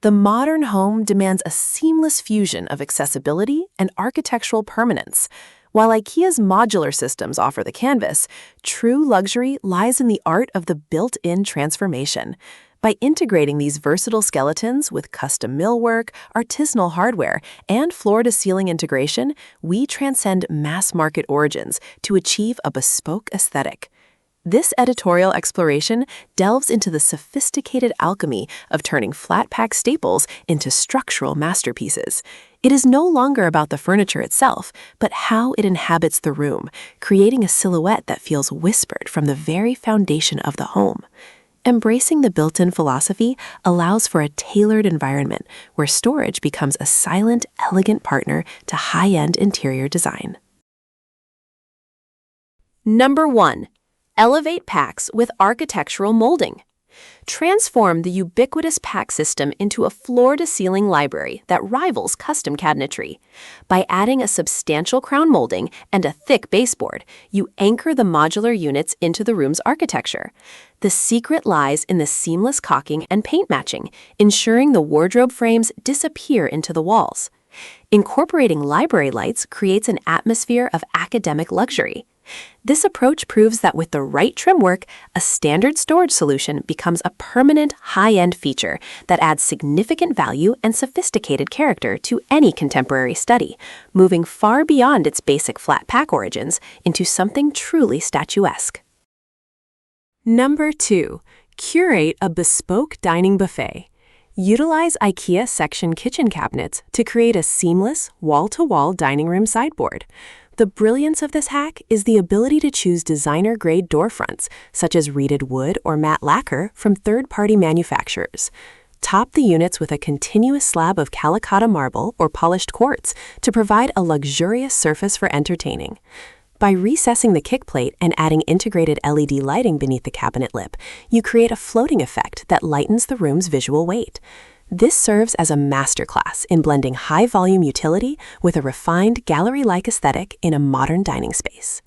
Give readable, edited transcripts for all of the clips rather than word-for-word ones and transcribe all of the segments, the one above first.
The modern home demands a seamless fusion of accessibility and architectural permanence. While IKEA's modular systems offer the canvas, true luxury lies in the art of the built-in transformation. By integrating these versatile skeletons with custom millwork, artisanal hardware, and floor-to-ceiling integration, we transcend mass-market origins to achieve a bespoke aesthetic. This editorial exploration delves into the sophisticated alchemy of turning flat-pack staples into structural masterpieces. It is no longer about the furniture itself, but how it inhabits the room, creating a silhouette that feels whispered from the very foundation of the home. Embracing the built-in philosophy allows for a tailored environment where storage becomes a silent, elegant partner to high-end interior design. Number 1. Elevate packs with architectural molding. Transform the ubiquitous pack system into a floor-to-ceiling library that rivals custom cabinetry. By adding a substantial crown molding and a thick baseboard, you anchor the modular units into the room's architecture. The secret lies in the seamless caulking and paint matching, ensuring the wardrobe frames disappear into the walls. Incorporating library lights creates an atmosphere of academic luxury. This approach proves that with the right trim work, a standard storage solution becomes a permanent high-end feature that adds significant value and sophisticated character to any contemporary study, moving far beyond its basic flat pack origins into something truly statuesque. Number 2. Curate a bespoke dining buffet. Utilize IKEA section kitchen cabinets to create a seamless, wall-to-wall dining room sideboard. The brilliance of this hack is the ability to choose designer-grade door fronts, such as reeded wood or matte lacquer from third-party manufacturers. Top the units with a continuous slab of calicotta marble or polished quartz to provide a luxurious surface for entertaining. By recessing the kickplate and adding integrated LED lighting beneath the cabinet lip, you create a floating effect that lightens the room's visual weight. This serves as a masterclass in blending high-volume utility with a refined gallery-like aesthetic in a modern dining space.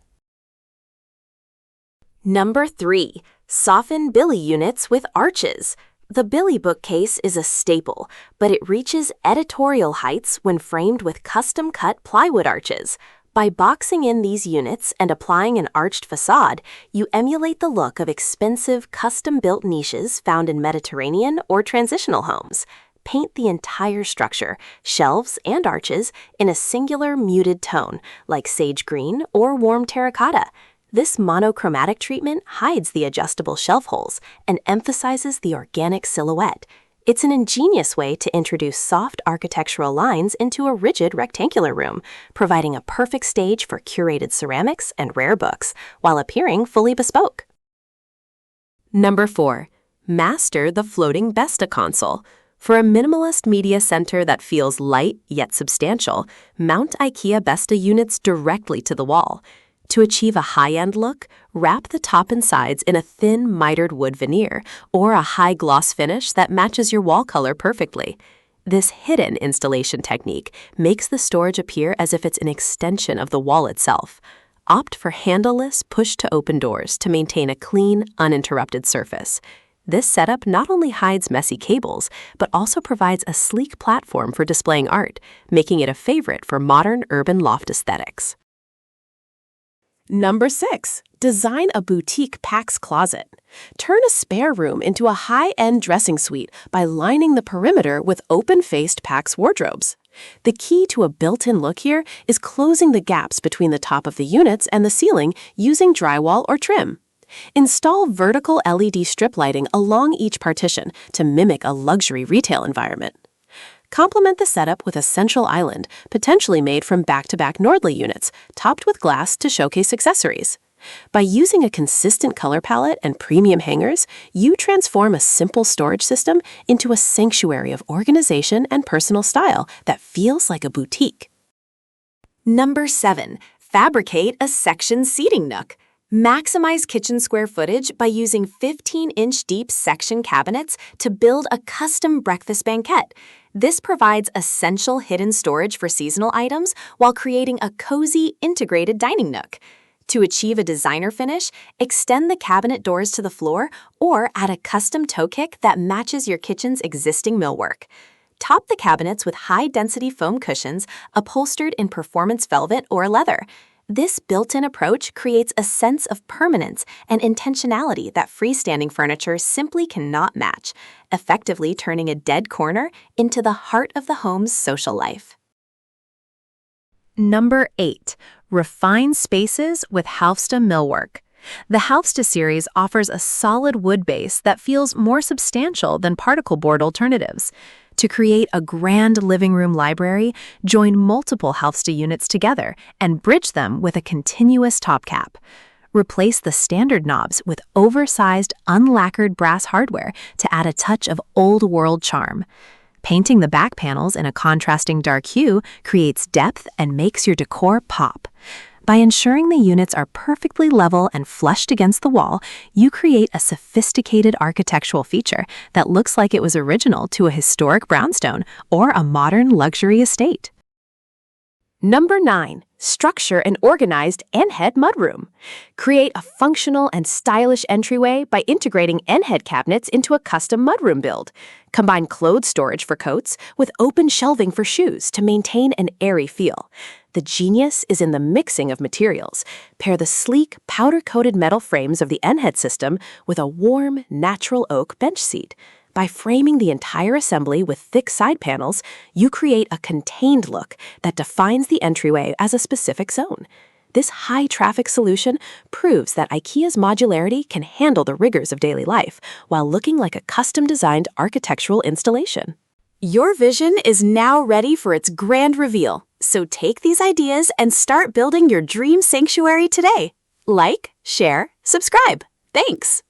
Number 3. Soften Billy units with arches. The Billy bookcase is a staple, but it reaches editorial heights when framed with custom-cut plywood arches. By boxing in these units and applying an arched facade, you emulate the look of expensive, custom-built niches found in Mediterranean or transitional homes. Paint the entire structure, shelves and arches, in a singular muted tone, like sage green or warm terracotta. This monochromatic treatment hides the adjustable shelf holes and emphasizes the organic silhouette. It's an ingenious way to introduce soft architectural lines into a rigid rectangular room, providing a perfect stage for curated ceramics and rare books, while appearing fully bespoke. Number 4. Master the floating Besta console. For a minimalist media center that feels light yet substantial, mount IKEA Besta units directly to the wall. To achieve a high-end look, wrap the top and sides in a thin mitered wood veneer or a high-gloss finish that matches your wall color perfectly. This hidden installation technique makes the storage appear as if it's an extension of the wall itself. Opt for handleless push-to-open doors to maintain a clean, uninterrupted surface. This setup not only hides messy cables, but also provides a sleek platform for displaying art, making it a favorite for modern urban loft aesthetics. Number 6. Design a boutique PAX closet. Turn a spare room into a high-end dressing suite by lining the perimeter with open-faced PAX wardrobes. The key to a built-in look here is closing the gaps between the top of the units and the ceiling using drywall or trim. Install vertical LED strip lighting along each partition to mimic a luxury retail environment. Complement the setup with a central island, potentially made from back-to-back Nordley units, topped with glass to showcase accessories. By using a consistent color palette and premium hangers, you transform a simple storage system into a sanctuary of organization and personal style that feels like a boutique. Number 7. Fabricate a section seating nook. Maximize kitchen square footage by using 15-inch deep section cabinets to build a custom breakfast banquette. This provides essential hidden storage for seasonal items while creating a cozy, integrated dining nook. To achieve a designer finish, extend the cabinet doors to the floor or add a custom toe kick that matches your kitchen's existing millwork. Top the cabinets with high-density foam cushions upholstered in performance velvet or leather. This built-in approach creates a sense of permanence and intentionality that freestanding furniture simply cannot match, effectively turning a dead corner into the heart of the home's social life. Number 8. Refine spaces with Halfsta millwork. The Halfsta series offers a solid wood base that feels more substantial than particle board alternatives. To create a grand living room library, join multiple Halfsta units together and bridge them with a continuous top cap. Replace the standard knobs with oversized, unlacquered brass hardware to add a touch of old-world charm. Painting the back panels in a contrasting dark hue creates depth and makes your decor pop. By ensuring the units are perfectly level and flushed against the wall, you create a sophisticated architectural feature that looks like it was original to a historic brownstone or a modern luxury estate. Number 9. Structure an organized end-head mudroom. Create a functional and stylish entryway by integrating end-head cabinets into a custom mudroom build. Combine clothes storage for coats with open shelving for shoes to maintain an airy feel. The genius is in the mixing of materials. Pair the sleek, powder-coated metal frames of the end-head system with a warm, natural oak bench seat. By framing the entire assembly with thick side panels, you create a contained look that defines the entryway as a specific zone. This high-traffic solution proves that IKEA's modularity can handle the rigors of daily life while looking like a custom-designed architectural installation. Your vision is now ready for its grand reveal, so take these ideas and start building your dream sanctuary today. Like, share, subscribe. Thanks!